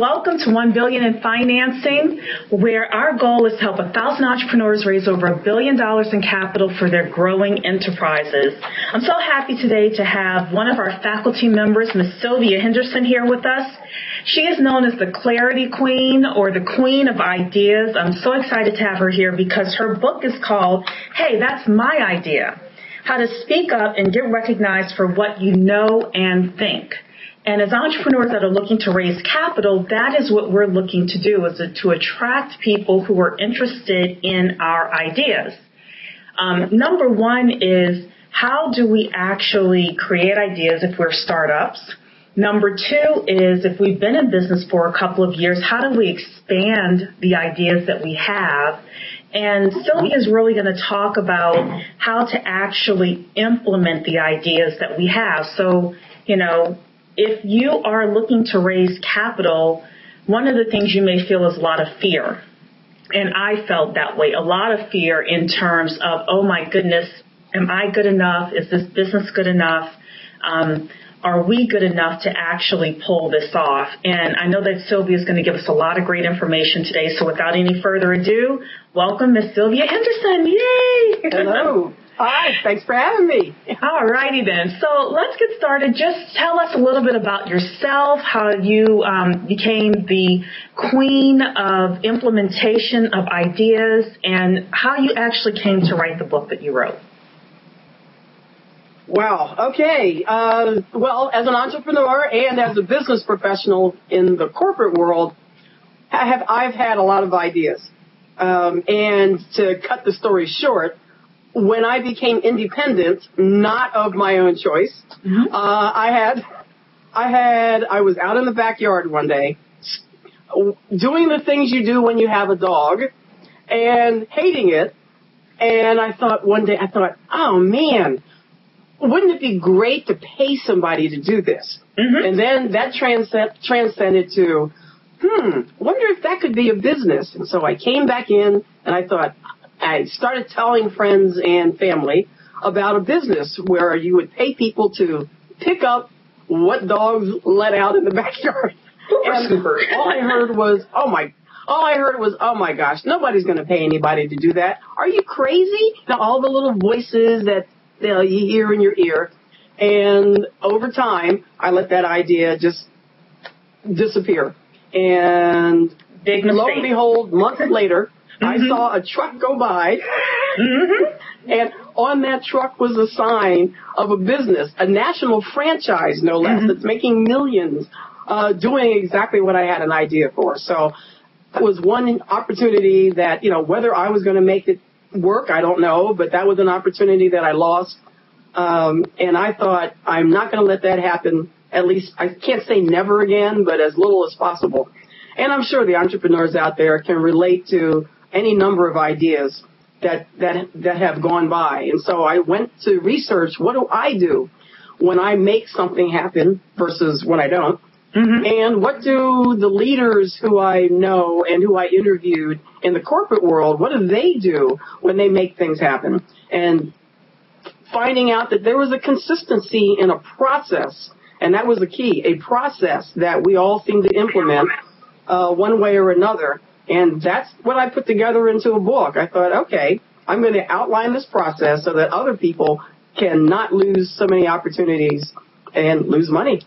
welcome to 1 Billion in Financing, where our goal is to help 1,000 entrepreneurs raise over $1 billion in capital for their growing enterprises. I'm so happy today to have one of our faculty members, Ms. Sylvia Henderson, here with us. She is known as the Clarity Queen or the Queen of Ideas. I'm so excited to have her here because her book is called, Hey, That's My Idea, How to Speak Up and Get Recognized for What You Know and Think. And as entrepreneurs that are looking to raise capital, that is what we're looking to do, is to attract people who are interested in our ideas. Number one is, how do we actually create ideas if we're startups? Number two is, if we've been in business for a couple of years, how do we expand the ideas that we have? And Sylvia is really going to talk about how to actually implement the ideas that we have. So, if you are looking to raise capital, one of the things you may feel is a lot of fear. And I felt that way, a lot of fear in terms of, oh my goodness, am I good enough? Is this business good enough? Are we good enough to actually pull this off? And I know that Sylvia is going to give us a lot of great information today. So without any further ado, welcome Miss Sylvia Henderson. Yay! Hello. Hi, thanks for having me. All righty then. So let's get started. Just tell us a little bit about yourself, how you became the queen of implementation of ideas, and how you actually came to write the book that you wrote. Wow. Okay. Well, as an entrepreneur and as a business professional in the corporate world, I've had a lot of ideas. And to cut the story short, when I became independent, not of my own choice, I was out in the backyard one day doing the things you do when you have a dog and hating it. And one day I thought, oh man, wouldn't it be great to pay somebody to do this? And then that transcended to, wonder if that could be a business. And so I came back in and I started telling friends and family about a business where you would pay people to pick up what dogs let out in the backyard. And all I heard was, oh my gosh, nobody's going to pay anybody to do that. Are you crazy? Now, all the little voices that you hear in your ear. And over time, I let that idea just disappear. And lo and behold, months later, I saw a truck go by, and on that truck was a sign of a business, a national franchise, no less, that's making millions, doing exactly what I had an idea for. So that was one opportunity that, whether I was going to make it work, I don't know, but that was an opportunity that I lost. And I thought, I'm not going to let that happen. At least I can't say never again, but as little as possible. And I'm sure the entrepreneurs out there can relate to any number of ideas that have gone by. And so I went to research, what do I do when I make something happen versus when I don't? And what do the leaders who I know and who I interviewed in the corporate world, what do they do when they make things happen? And finding out that there was a consistency in a process, and that was the key, a process that we all seem to implement one way or another. And that's what I put together into a book. I thought, okay, I'm going to outline this process so that other people can not lose so many opportunities and lose money.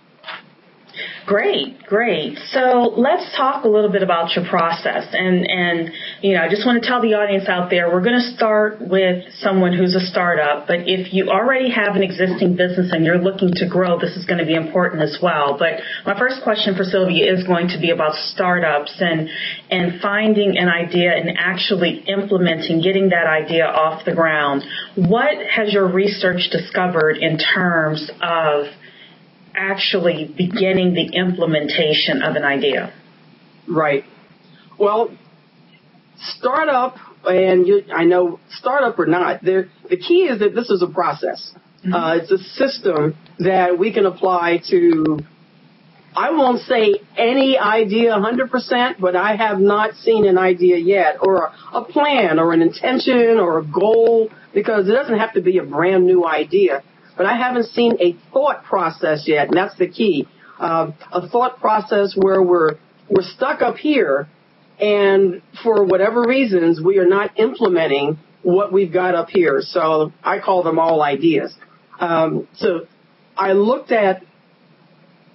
Great. So let's talk a little bit about your process. And I just want to tell the audience out there, we're going to start with someone who's a startup. But if you already have an existing business and you're looking to grow, this is going to be important as well. But my first question for Sylvia is going to be about startups and finding an idea and actually implementing, getting that idea off the ground. What has your research discovered in terms of actually beginning the implementation of an idea? Right. Well, startup, and I know startup or not, the key is that this is a process. It's a system that we can apply to, I won't say any idea 100%, but I have not seen an idea yet, or a plan, or an intention, or a goal, because it doesn't have to be a brand new idea. But I haven't seen a thought process yet, and that's the key. A thought process where we're we're stuck up here, and for whatever reasons, we are not implementing what we've got up here. So I call them all ideas. So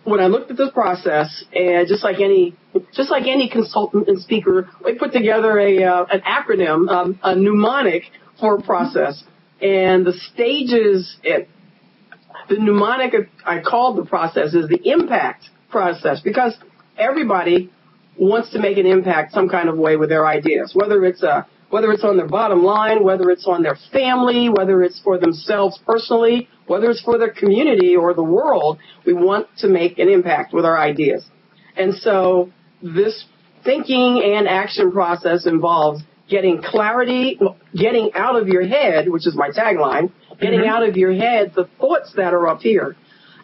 when I looked at this process, and just like any consultant and speaker, we put together an acronym, a mnemonic for a process. And the stages, the mnemonic I called the process is the impact process, because everybody wants to make an impact some kind of way with their ideas, whether it's on their bottom line, whether it's on their family, whether it's for themselves personally, whether it's for their community or the world. We want to make an impact with our ideas. And so this thinking and action process involves getting clarity, getting out of your head, which is my tagline, getting out of your head the thoughts that are up here.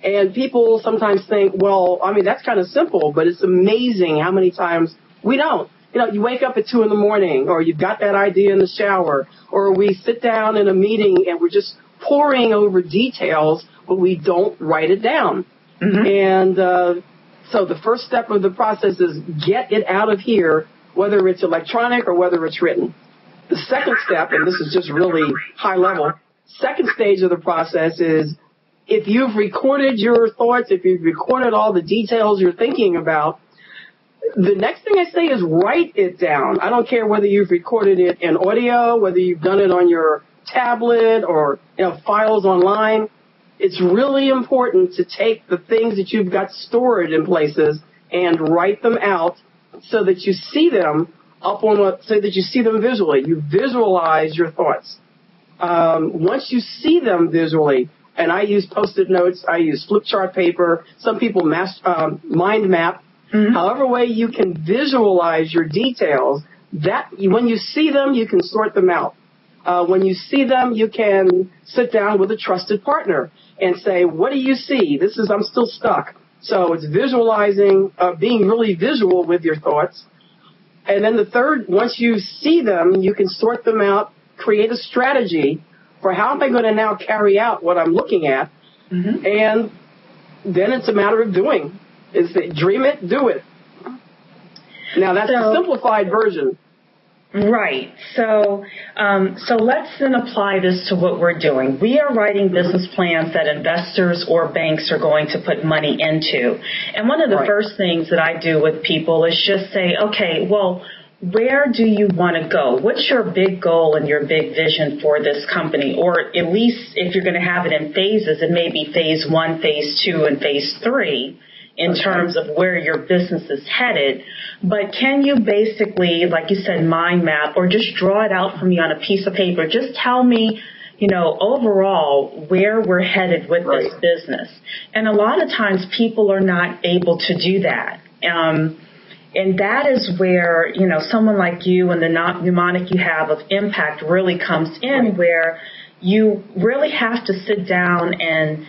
And people sometimes think, well, I mean, that's kind of simple, but it's amazing how many times we don't. You know, you wake up at 2 a.m, or you've got that idea in the shower, or we sit down in a meeting and we're just poring over details, but we don't write it down. And so the first step of the process is get it out of here, whether it's electronic or whether it's written. The second step, and this is just really high level, second stage of the process is if you've recorded your thoughts, if you've recorded all the details you're thinking about, the next thing I say is write it down. I don't care whether you've recorded it in audio, whether you've done it on your tablet or files online. It's really important to take the things that you've got stored in places and write them out so that you see them so that you see them visually. You visualize your thoughts. Once you see them visually, and I use Post-it notes, I use flip chart paper, some people mind map. However way you can visualize your details, that when you see them, you can sort them out. When you see them, you can sit down with a trusted partner and say, what do you see? I'm still stuck. So it's visualizing, being really visual with your thoughts. And then the third, once you see them, you can sort them out, create a strategy for how am I going to now carry out what I'm looking at. And then it's a matter of doing. Is that dream it, do it. Now that's the simplified version. Right. So let's then apply this to what we're doing. We are writing business plans that investors or banks are going to put money into. And one of the first things that I do with people is just say, okay, well, where do you want to go? What's your big goal and your big vision for this company? Or at least if you're going to have it in phases, it may be phase 1, phase 2, and phase 3. In terms of where your business is headed. But can you basically, like you said, mind map or just draw it out for me on a piece of paper? Just tell me, overall where we're headed with this business. And a lot of times people are not able to do that. And that is where, someone like you and the mnemonic you have of impact really comes in, where you really have to sit down and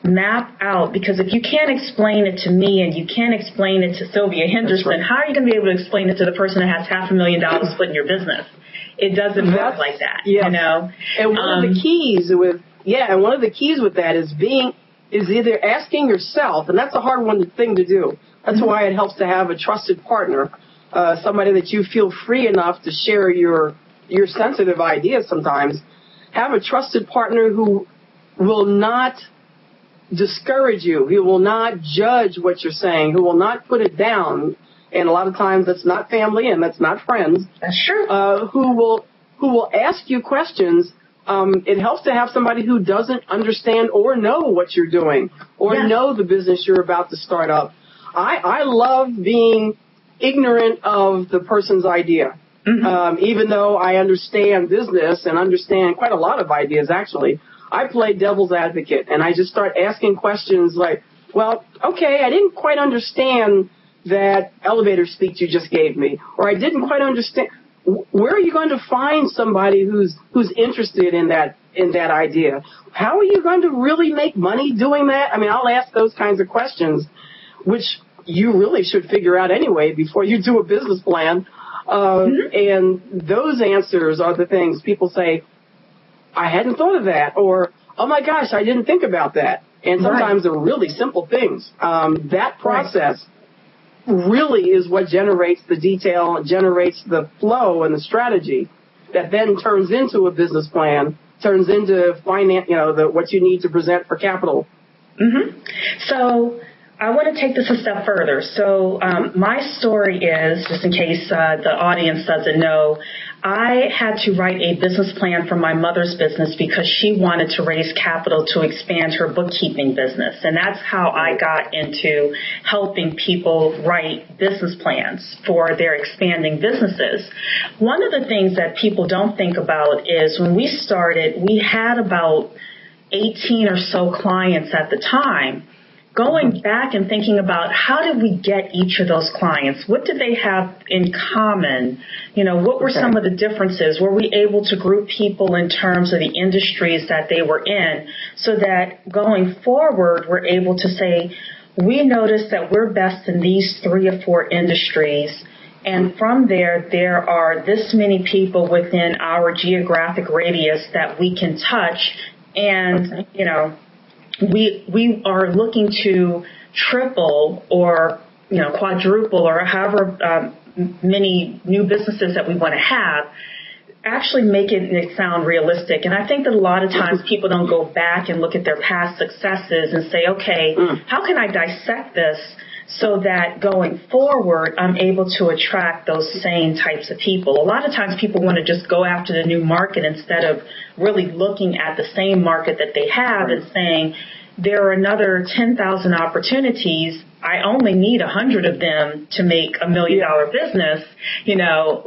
map out, because if you can't explain it to me and you can't explain it to Sylvia Henderson, how are you going to be able to explain it to the person that has $500,000 put in your business? It doesn't work like that, And one of the keys with that is either asking yourself, and that's a hard thing to do. That's why it helps to have a trusted partner, somebody that you feel free enough to share your sensitive ideas sometimes. Have a trusted partner who will not discourage you, who will not judge what you're saying, who will not put it down. And a lot of times that's not family and that's not friends. That's true. Who will ask you questions. It helps to have somebody who doesn't understand or know what you're doing or know the business you're about to start up. I love being ignorant of the person's idea. Even though I understand business and understand quite a lot of ideas, actually, I play devil's advocate, and I just start asking questions like, well, okay, I didn't quite understand that elevator speech you just gave me, or I didn't quite understand. Where are you going to find somebody who's interested in that idea? How are you going to really make money doing that? I mean, I'll ask those kinds of questions, which you really should figure out anyway before you do a business plan. And those answers are the things people say, I hadn't thought of that, or, oh my gosh, I didn't think about that. And sometimes they're really simple things. That process really is what generates the detail and generates the flow and the strategy that then turns into a business plan, turns into finance, what you need to present for capital. Mm-hmm. So I want to take this a step further. So my story is, just in case the audience doesn't know, I had to write a business plan for my mother's business because she wanted to raise capital to expand her bookkeeping business. And that's how I got into helping people write business plans for their expanding businesses. One of the things that people don't think about is when we started, we had about 18 or so clients at the time. Going back and thinking about how did we get each of those clients? What did they have in common? What were some of the differences? Were we able to group people in terms of the industries that they were in so that going forward, we're able to say, we noticed that we're best in these 3 or 4 industries. And from there are this many people within our geographic radius that we can touch. And, we are looking to triple or, quadruple or however many new businesses that we want to have, actually make it sound realistic. And I think that a lot of times people don't go back and look at their past successes and say, okay, how can I dissect this so that going forward, I'm able to attract those same types of people. A lot of times people want to just go after the new market instead of really looking at the same market that they have and saying, there are another 10,000 opportunities. I only need 100 of them to make $1 million business.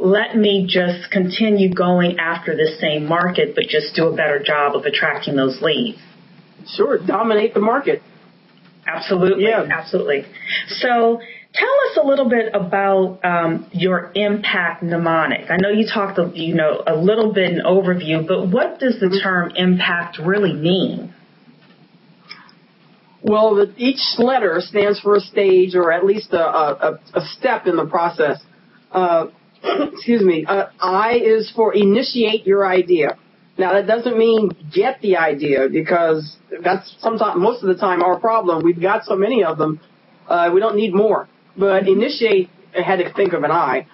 Let me just continue going after the same market, but just do a better job of attracting those leads. Sure. Dominate the market. Absolutely. Yeah. Absolutely. So tell us a little bit about your impact mnemonic. I know you talked, a little bit in overview, but what does the term impact really mean? Well, each letter stands for a stage or at least a step in the process. Excuse me. I is for initiate your idea. Now, that doesn't mean get the idea because that's sometimes, most of the time, our problem. We've got so many of them. We don't need more. But initiate, I had to think of an I,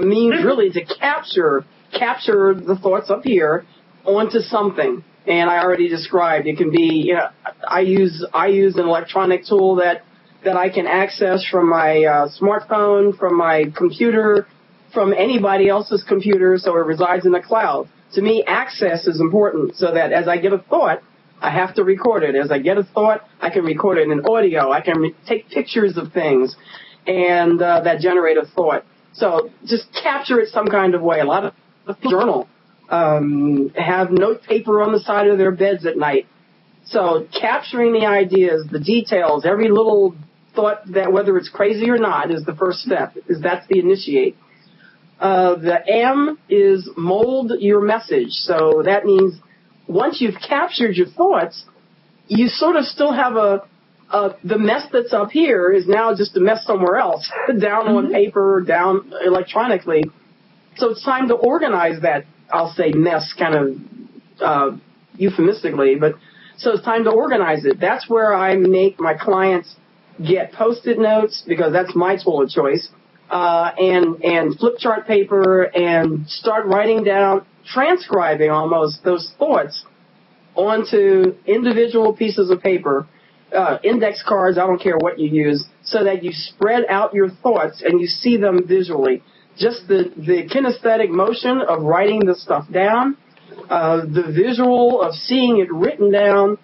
means really to capture the thoughts up here onto something. And I already described, it can be, I use an electronic tool that I can access from my smartphone, from my computer, from anybody else's computer, so it resides in the cloud. To me, access is important so that as I get a thought, I have to record it. As I get a thought, I can record it in audio. I can take pictures of things and that generate a thought. So just capture it some kind of way. A lot of people journal, have note paper on the side of their beds at night. So capturing the ideas, the details, every little thought that whether it's crazy or not is the first step. That's the initiate. The M is mold your message. So that means once you've captured your thoughts, you sort of still have the mess that's up here is now just a mess somewhere else, down on paper, down electronically. So it's time to organize that, I'll say mess kind of euphemistically, but so it's time to organize it. That's where I make my clients get Post-it notes because that's my tool of choice. And flip chart paper and start writing down, transcribing almost those thoughts onto individual pieces of paper, index cards, I don't care what you use, so that you spread out your thoughts and you see them visually. Just the kinesthetic motion of writing the stuff down, the visual of seeing it written down,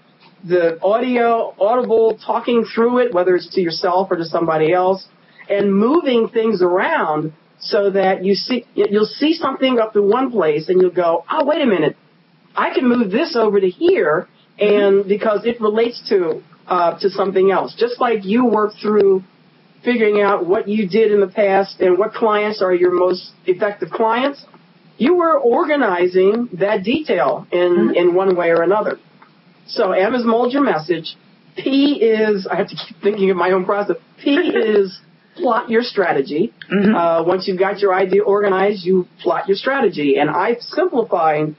the audible talking through it, whether it's to yourself or to somebody else, and moving things around so that you'll see something up in one place and you'll go, oh, wait a minute, I can move this over to here, and because it relates to something else. Just like you work through figuring out what you did in the past and what clients are your most effective clients, you were organizing that detail in one way or another. So M is mold your message. P is, I have to keep thinking of my own process. P is plot your strategy. Once you've got your idea organized, you plot your strategy. And I've simplified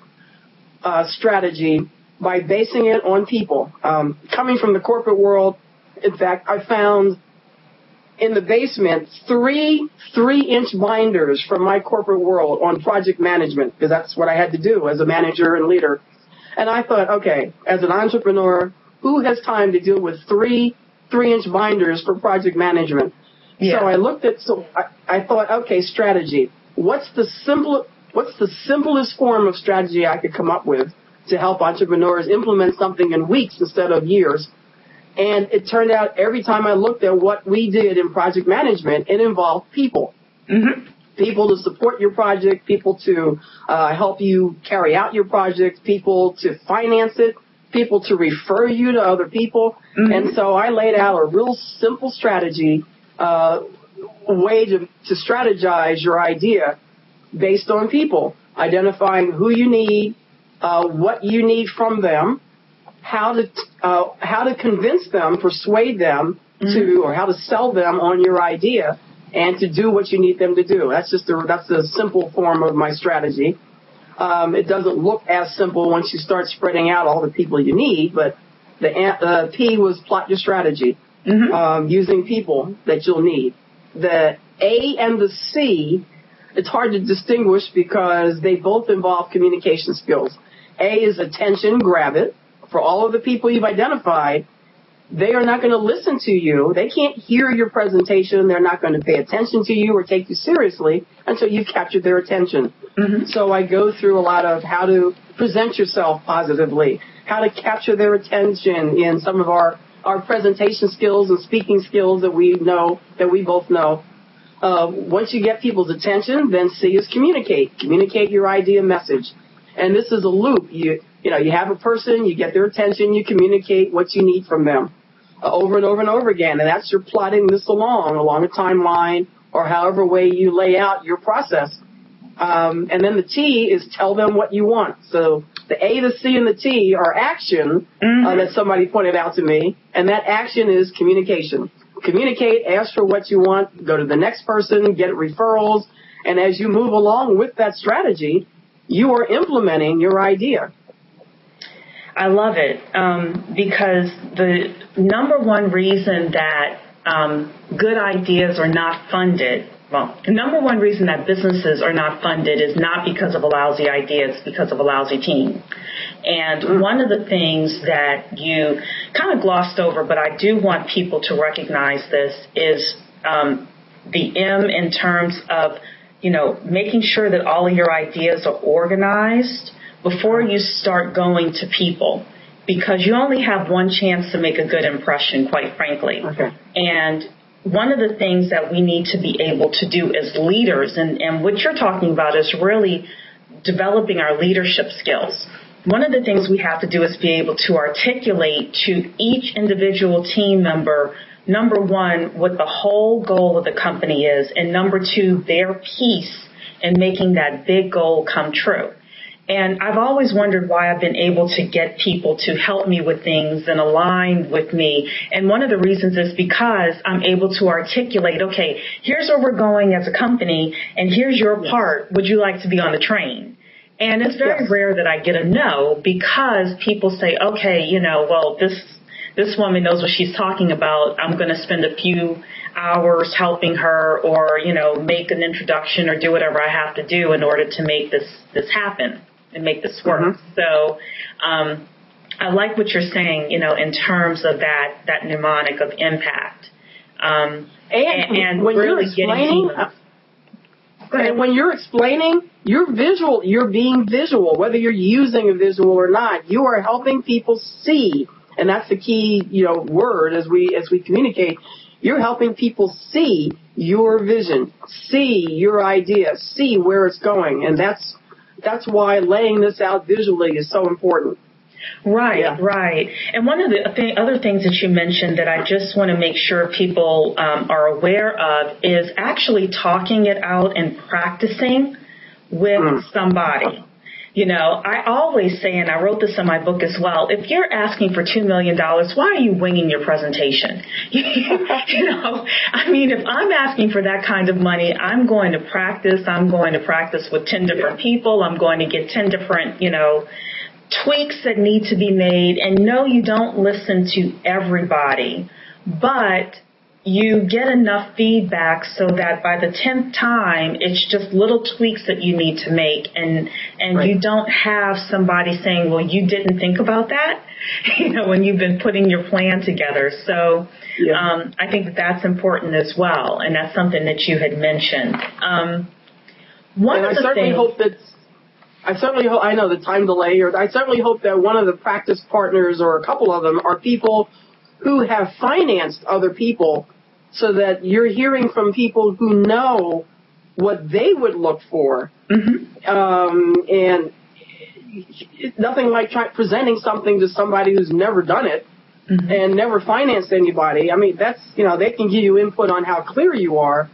strategy by basing it on people. Coming from the corporate world, in fact, I found in the basement 3-inch binders from my corporate world on project management, because that's what I had to do as a manager and leader. And I thought, okay, as an entrepreneur, who has time to deal with 3-inch binders for project management? Yeah. So I thought, okay, strategy. What's the simplest form of strategy I could come up with to help entrepreneurs implement something in weeks instead of years? And it turned out every time I looked at what we did in project management, it involved people. Mm-hmm. People to support your project, people to help you carry out your project, people to finance it, people to refer you to other people. Mm-hmm. And so I laid out a real simple strategy, way to strategize your idea based on people, identifying who you need, what you need from them, how to convince them, persuade them to, or how to sell them on your idea, and to do what you need them to do. That's a simple form of my strategy. It doesn't look as simple once you start spreading out all the people you need, but the P was plot your strategy, using people that you'll need. The A and the C, it's hard to distinguish because they both involve communication skills. A is attention, grab it. For all of the people you've identified, they are not going to listen to you. They can't hear your presentation. They're not going to pay attention to you or take you seriously until you've captured their attention. Mm-hmm. So I go through a lot of how to present yourself positively, how to capture their attention in some of our presentation skills and speaking skills that we both know. Once you get people's attention, then C is communicate. Communicate your idea message. And this is a loop. You have a person, you get their attention, you communicate what you need from them over and over and over again. And that's your plotting this along a timeline or however way you lay out your process. And then the T is tell them what you want. So the A, the C, and the T are action that somebody pointed out to me. And that action is communication. Communicate, ask for what you want, go to the next person, get referrals. And as you move along with that strategy, you are implementing your idea. I love it because the number one reason that good ideas are not funded, the number one reason that businesses are not funded is not because of a lousy idea, it's because of a lousy team. And one of the things that you kind of glossed over, but I do want people to recognize this, is the M in terms of making sure that all of your ideas are organized before you start going to people, because you only have one chance to make a good impression, quite frankly. Okay. And one of the things that we need to be able to do as leaders, and what you're talking about is really developing our leadership skills. One of the things we have to do is be able to articulate to each individual team member, number one, what the whole goal of the company is, and number two, their piece in making that big goal come true. And I've always wondered why I've been able to get people to help me with things and align with me. And one of the reasons is because I'm able to articulate, okay, here's where we're going as a company, and here's your part. Would you like to be on the train? And it's very rare that I get a no, because people say, okay, well, this woman knows what she's talking about. I'm going to spend a few hours helping her, or, make an introduction or do whatever I have to do in order to make this happen and make this work. Mm-hmm. So I like what you're saying, in terms of that mnemonic of impact. And when really when you're explaining, you're visual, you're being visual, whether you're using a visual or not. You are helping people see. And that's the key, word as we communicate. You're helping people see your vision, see your idea, see where it's going. And that's why laying this out visually is so important. Right, right. And one of the other things that you mentioned that I just want to make sure people are aware of is actually talking it out and practicing with somebody. I always say, and I wrote this in my book as well, if you're asking for $2 million, why are you winging your presentation? If I'm asking for that kind of money, I'm going to practice. I'm going to practice with 10 different people. I'm going to get 10 different, tweaks that need to be made. And no, you don't listen to everybody, but you get enough feedback so that by the 10th time, it's just little tweaks that you need to make. And Right. you don't have somebody saying, well, you didn't think about that, when you've been putting your plan together. So I think that that's important as well. And that's something that you had mentioned. I certainly hope, I know the time delay, I certainly hope that one of the practice partners or a couple of them are people who have financed other people, so that you're hearing from people who know what they would look for. And nothing like presenting something to somebody who's never done it and never financed anybody. I mean, that's, they can give you input on how clear you are,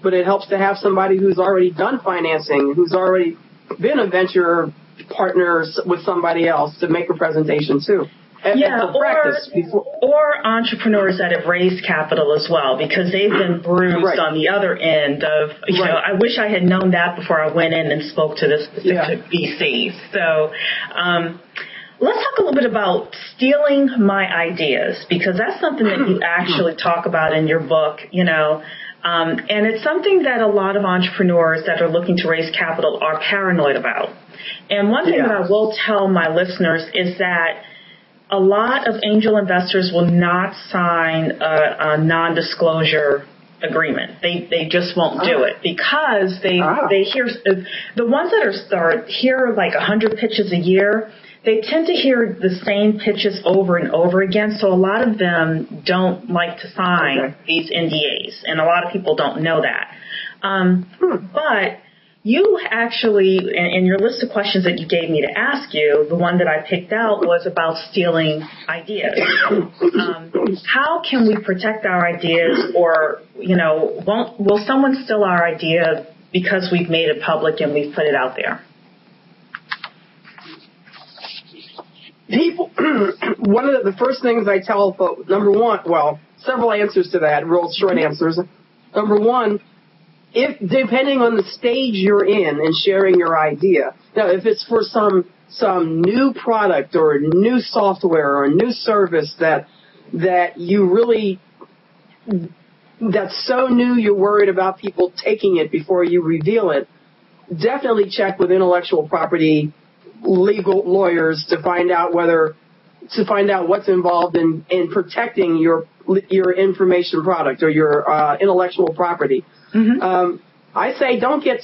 but it helps to have somebody who's already done financing, who's already been a venture partner with somebody else to make a presentation too. Or entrepreneurs that have raised capital as well, because they've been bruised on the other end of, I wish I had known that before I went in and spoke to this specific VC. So let's talk a little bit about stealing my ideas, because that's something that you actually talk about in your book, and it's something that a lot of entrepreneurs that are looking to raise capital are paranoid about. And one thing that I will tell my listeners is that a lot of angel investors will not sign a non-disclosure agreement. They just won't do it, because they hear, the ones that hear like 100 pitches a year, they tend to hear the same pitches over and over again. So a lot of them don't like to sign these NDAs, and a lot of people don't know that. But you actually, in your list of questions that you gave me to ask you, the one that I picked out was about stealing ideas. How can we protect our ideas, or, will someone steal our idea because we've made it public and we've put it out there? People, one of the first things I tell folks, number one, several answers to that, real short answers. Number one, depending on the stage you're in and sharing your idea. Now, if it's for some new product or new software or new service that you really, that's so new you're worried about people taking it before you reveal it, definitely check with intellectual property legal lawyers to find out what's involved in protecting your information product or your intellectual property. I say the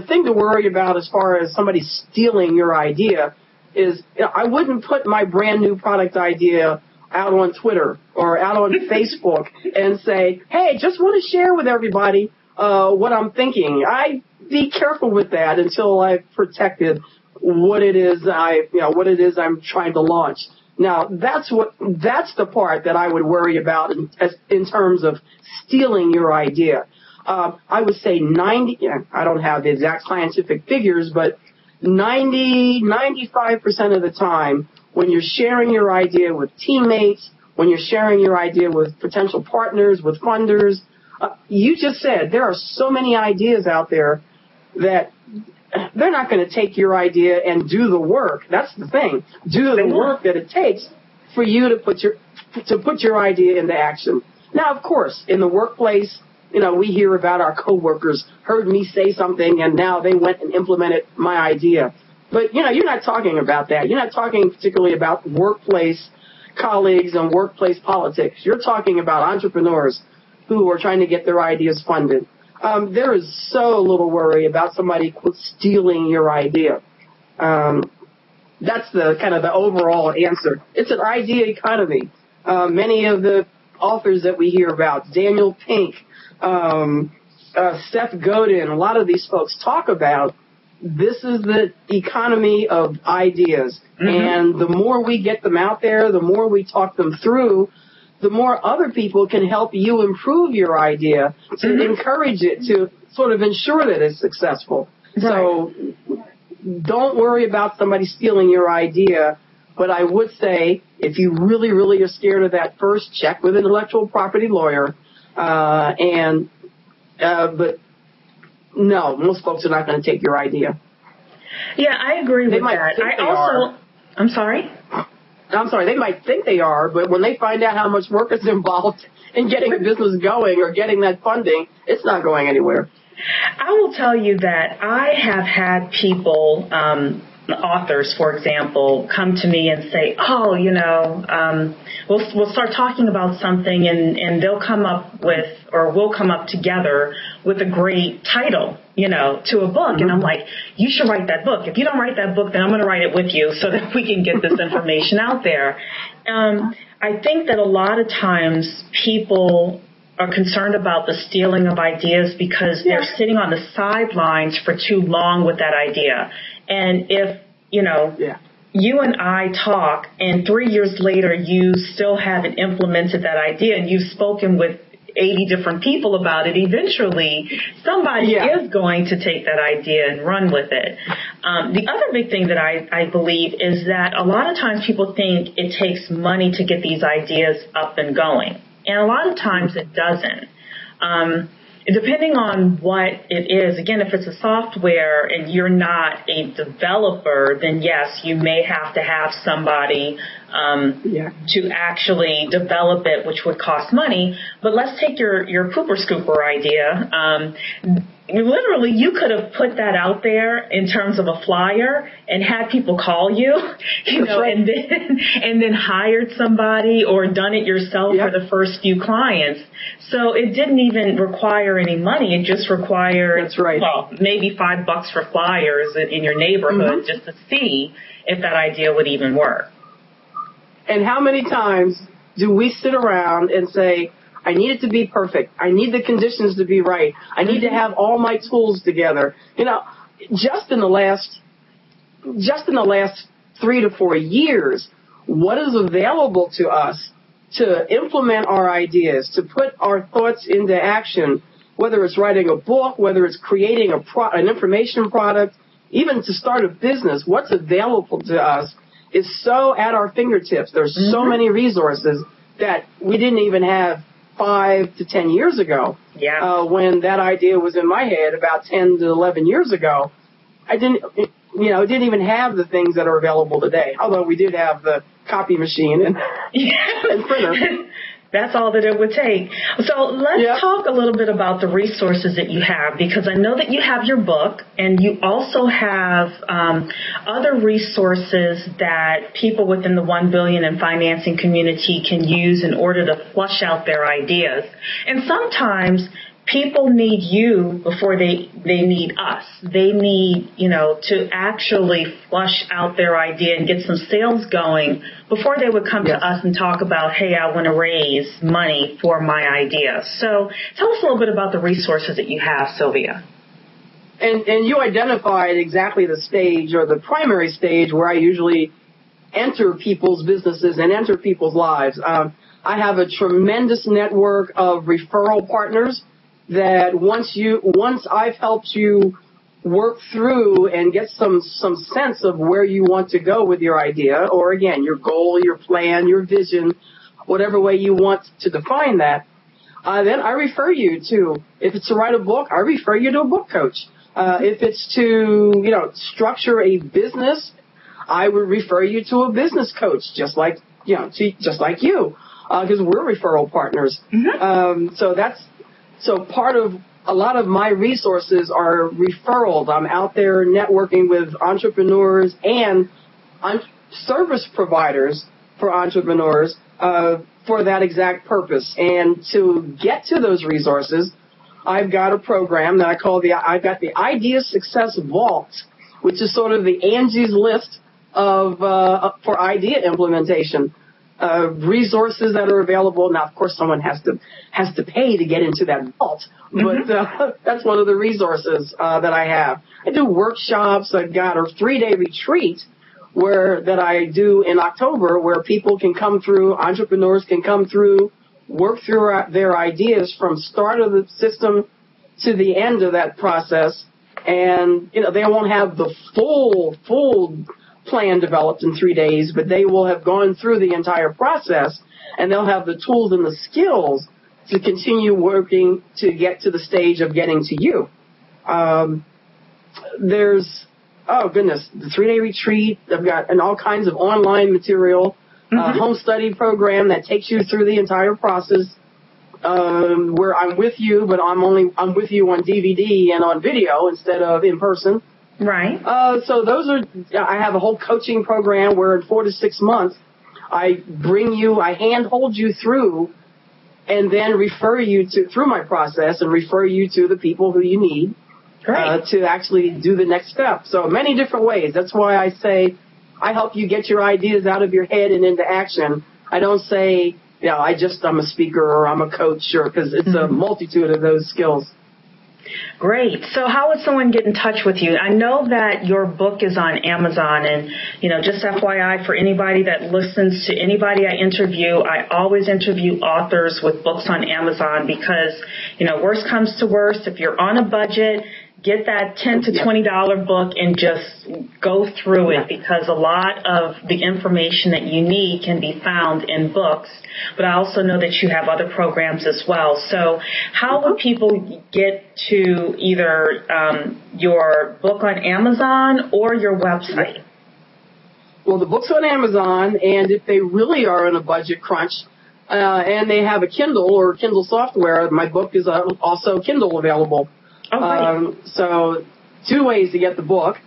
thing to worry about as far as somebody stealing your idea is, I wouldn't put my brand new product idea out on Twitter or out on Facebook and say, hey, just want to share with everybody what I'm thinking. I'd be careful with that until I've protected what it is I'm trying to launch. Now, that's the part that I would worry about in terms of stealing your idea. I would say I don't have the exact scientific figures, but 95% of the time, when you're sharing your idea with teammates, when you're sharing your idea with potential partners, with funders, you just said there are so many ideas out there that they're not going to take your idea and do the work. That's the thing. Do the work that it takes for you to put your idea into action. Now, of course, in the workplace, we hear about our coworkers heard me say something and now they went and implemented my idea. But, you're not talking about that. You're not talking particularly about workplace colleagues and workplace politics. You're talking about entrepreneurs who are trying to get their ideas funded. There is so little worry about somebody stealing your idea. That's the kind of the overall answer. It's an idea economy. Many of the authors that we hear about, Daniel Pink, Seth Godin, a lot of these folks talk about this is the economy of ideas. And the more we get them out there, the more we talk them through, the more other people can help you improve your idea to encourage it, to sort of ensure that it's successful. Right. So don't worry about somebody stealing your idea. But I would say if you really, really are scared of that, first check with an intellectual property lawyer. But no, most folks are not going to take your idea. Yeah, I agree with that. I'm sorry? I'm sorry, they might think they are, but when they find out how much work is involved in getting a business going or getting that funding, it's not going anywhere. I will tell you that I have had people, authors, for example, come to me and say, oh, we'll start talking about something and they'll come up with, or we'll come up together with a great title, to a book. Mm-hmm. And I'm like, you should write that book. If you don't write that book, then I'm going to write it with you so that we can get this information out there. I think that a lot of times people are concerned about the stealing of ideas because they're sitting on the sidelines for too long with that idea. And if, you and I talk and 3 years later you still haven't implemented that idea and you've spoken with 80 different people about it, eventually somebody is going to take that idea and run with it. The other big thing that I believe is that a lot of times people think it takes money to get these ideas up and going. And a lot of times it doesn't. Depending on what it is, again, if it's a software and you're not a developer, then yes, you may have to have somebody to actually develop it, which would cost money. But let's take your pooper scooper idea. Literally, you could have put that out there in terms of a flyer and had people call you, and then hired somebody or done it yourself for the first few clients. So it didn't even require any money. It just required, maybe $5 for flyers in your neighborhood just to see if that idea would even work. And how many times do we sit around and say, I need it to be perfect. I need the conditions to be right. I need to have all my tools together. Just in the last 3 to 4 years, what is available to us to implement our ideas, to put our thoughts into action, whether it's writing a book, whether it's creating an information product, even to start a business, what's available to us is so at our fingertips. There's so many resources that we didn't even have 5 to 10 years ago. When that idea was in my head about 10 to 11 years ago, I didn't even have the things that are available today. Although we did have the copy machine and printer. That's all that it would take. So let's talk a little bit about the resources that you have, because I know that you have your book and you also have other resources that people within the 1 billion in financing community can use in order to flush out their ideas. And sometimes people need you before they need us. They need, to actually flush out their idea and get some sales going before they would come to us and talk about, hey, I want to raise money for my idea. So tell us a little bit about the resources that you have, Sylvia. And you identified exactly the stage or the primary stage where I usually enter people's businesses and enter people's lives. I have a tremendous network of referral partners that once I've helped you work through and get some sense of where you want to go with your idea, or again, your goal, your plan, your vision, whatever way you want to define that, then I refer you to, if it's to write a book, I refer you to a book coach. If it's to, structure a business, I would refer you to a business coach, just like you, because we're referral partners. So part of a lot of my resources are referrals. I'm out there networking with entrepreneurs and service providers for entrepreneurs for that exact purpose. And to get to those resources, I've got a program that I've got the Idea Success Vault, which is sort of the Angie's List for idea implementation. Resources that are available. Now, of course, someone has to pay to get into that vault, but that's one of the resources that I have. I do workshops. I've got a 3-day retreat that I do in October, where people can come through, entrepreneurs can come through, work through their ideas from start of the system to the end of that process, and they won't have the full plan developed in 3 days, but they will have gone through the entire process, and they'll have the tools and the skills to continue working to get to the stage of getting to you. There's, the 3-day retreat. I've got all kinds of online material. home study program that takes you through the entire process, where I'm with you, but I'm with you on DVD and on video instead of in person. Right. So I have a whole coaching program where in 4 to 6 months, I handhold you through and then refer you through my process and refer you to the people who you need to actually do the next step. So many different ways. That's why I say I help you get your ideas out of your head and into action. I don't say, I'm a speaker or I'm a coach, because it's a multitude of those skills. Great. So how would someone get in touch with you? I know that your book is on Amazon, and, just FYI for anybody that listens to anybody I interview, I always interview authors with books on Amazon because, worst comes to worst, if you're on a budget, get that $10 to $20 book and just go through it, because a lot of the information that you need can be found in books. But I also know that you have other programs as well. So how would people get to either your book on Amazon or your website? Well, the book's on Amazon, and if they really are in a budget crunch and they have a Kindle or Kindle software, my book is also Kindle available. So 2 ways to get the book.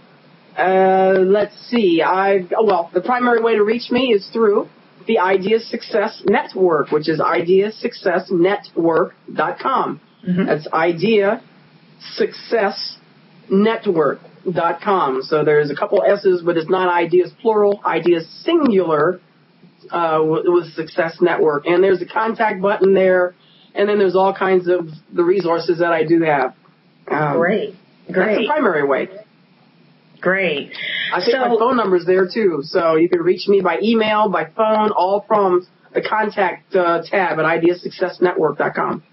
Let's see. The primary way to reach me is through the Idea Success Network, which is ideasuccessnetwork.com. That's ideasuccessnetwork.com. So there's a couple S's, but it's not ideas plural, ideas singular with Success Network. And there's a contact button there, and then there's all kinds of the resources that I do have. Great. That's the primary way. Great. I think my phone number's there too, so you can reach me by email, by phone, all from the contact tab at ideasuccessnetwork.com.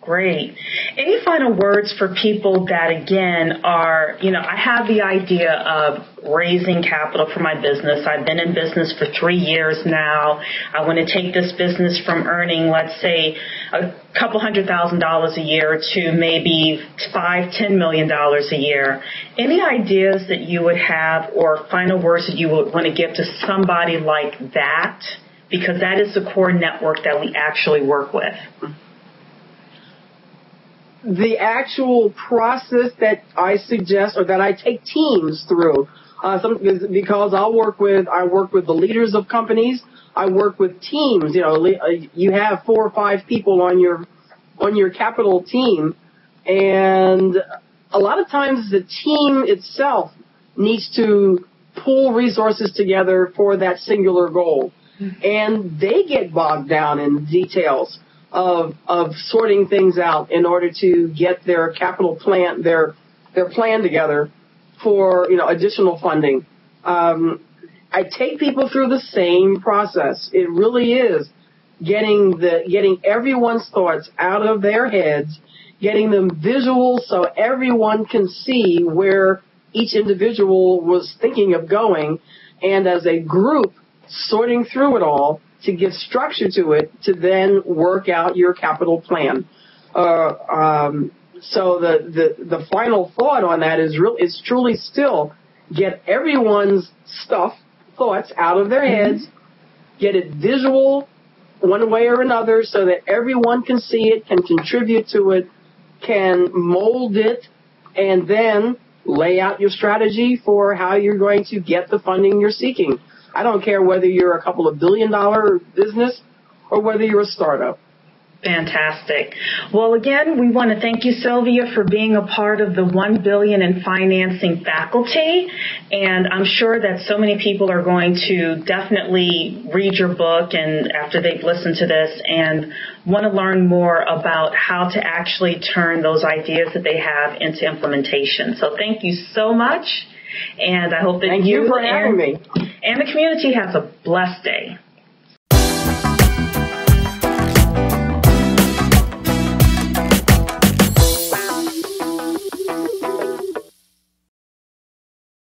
Great. Any final words for people that, again, are, I have the idea of raising capital for my business. I've been in business for 3 years now. I want to take this business from earning, let's say, a couple $100,000 a year to maybe $5-10 million a year. Any ideas that you would have or final words that you would want to give to somebody like that? Because that is the core network that we actually work with. The actual process that I suggest or that I take teams through, because I work with the leaders of companies. I work with teams. You have 4 or 5 people on your capital team, and a lot of times the team itself needs to pull resources together for that singular goal, and they get bogged down in details of sorting things out in order to get their capital plan, their plan together for, additional funding. I take people through the same process. It really is getting everyone's thoughts out of their heads, getting them visual so everyone can see where each individual was thinking of going, and as a group sorting through it all to give structure to it, to then work out your capital plan. So the final thought on that is truly still get everyone's thoughts out of their heads, get it visual one way or another so that everyone can see it, can contribute to it, can mold it, and then lay out your strategy for how you're going to get the funding you're seeking. I don't care whether you're a couple of $1 billion business or whether you're a startup. Fantastic. Well, again, we want to thank you, Sylvia, for being a part of the 1 Billion in Financing faculty. And I'm sure that so many people are going to definitely read your book and after they've listened to this and want to learn more about how to actually turn those ideas that they have into implementation. So thank you so much. And I hope that Thank you for having me. And the community has a blessed day.